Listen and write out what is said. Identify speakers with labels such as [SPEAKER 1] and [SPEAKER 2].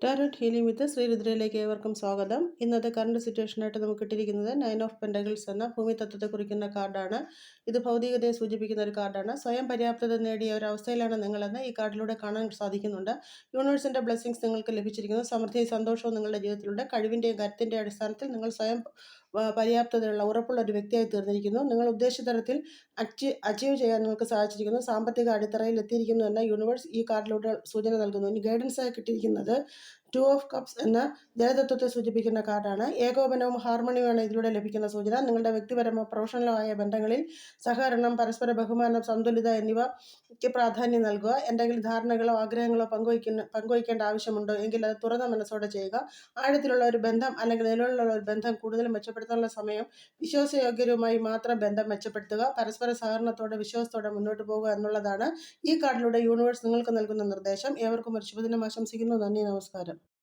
[SPEAKER 1] Tarot healing വിത്ത് ശ്രീരുദ്രയിലേക്ക് ഏവർക്കും സ്വാഗതം. ഇന്നത്തെ കറണ്ട് സിറ്റുവേഷനായിട്ട് നമുക്ക് ഇട്ടിരിക്കുന്നത് 9 ഓഫ് പെൻഡഗിൾസ് എന്ന ഭൂമി തത്വത്തെ കുറിക്കുന്ന കാർഡാണ്. ഇത് ഭൗതികതയെ സൂചിപ്പിക്കുന്ന ഒരു കാർഡാണ്. സ്വയം പര്യാപ്തത നേടിയ ഒരു അവസ്ഥയിലാണ് നിങ്ങളെന്ന് ഈ കാർഡിലൂടെ കാണാൻ സാധിക്കുന്നുണ്ട്. യൂണിവേഴ്സിൻ്റെ ബ്ലെസ്സിങ്സ് നിങ്ങൾക്ക് ലഭിച്ചിരിക്കുന്നു. സമൃദ്ധിയും സന്തോഷവും നിങ്ങളുടെ ജീവിതത്തിലുണ്ട്. കഴിവിൻ്റെയും കരുത്തിൻ്റെയും അടിസ്ഥാനത്തിൽ നിങ്ങൾ സ്വയം പര്യാപ്തതയുള്ള ഉറപ്പുള്ള ഒരു വ്യക്തിയായി തീർന്നിരിക്കുന്നു. നിങ്ങൾ ഉദ്ദേശിച്ച തരത്തിൽ അച്ചീവ് ചെയ്യാൻ നിങ്ങൾക്ക് സാധിച്ചിരിക്കുന്നു. സാമ്പത്തിക അടിത്തറയിൽ എത്തിയിരിക്കുന്നു എന്ന യൂണിവേഴ്സ് ഈ കാർഡിലൂടെ സൂചന നൽകുന്നു. ഇനി ഗൈഡൻസായി കിട്ടിയിരിക്കുന്നത് 2 ഓഫ് കപ്സ് എന്ന ദേവതത്വത്തെ സൂചിപ്പിക്കുന്ന കാർഡാണ്. ഏകോപനവും ഹാർമണിയുമാണ് ഇതിലൂടെ ലഭിക്കുന്ന സൂചന. നിങ്ങളുടെ വ്യക്തിപരമോ പ്രൊഫഷണലോ ആയ ബന്ധങ്ങളിൽ സഹകരണം, പരസ്പര ബഹുമാനം, സന്തുലിത എന്നിവയ്ക്ക് പ്രാധാന്യം നൽകുക. എന്തെങ്കിലും ധാരണകളോ ആഗ്രഹങ്ങളോ പങ്കുവയ്ക്കേണ്ട ആവശ്യമുണ്ടോ എങ്കിൽ അത് തുറന്ന മനസ്സോടെ ചെയ്യുക. ആഴത്തിലുള്ള ഒരു ബന്ധം അല്ലെങ്കിൽ നിലവിലുള്ള ഒരു ബന്ധം കൂടുതൽ മെച്ചപ്പെടുത്താനുള്ള സമയം. വിശ്വാസയോഗ്യരുമായി മാത്രം ബന്ധം മെച്ചപ്പെടുത്തുക. പരസ്പര സഹകരണത്തോടെ വിശ്വാസത്തോടെ മുന്നോട്ട് പോകുക എന്നുള്ളതാണ് ഈ കാർഡിലൂടെ യൂണിവേഴ്സ് നിങ്ങൾക്ക് നൽകുന്ന നിർദ്ദേശം. ഏവർക്കും ഒരു ശുഭദിനം ആശംസിക്കുന്നു. നന്ദി, നമസ്കാരം.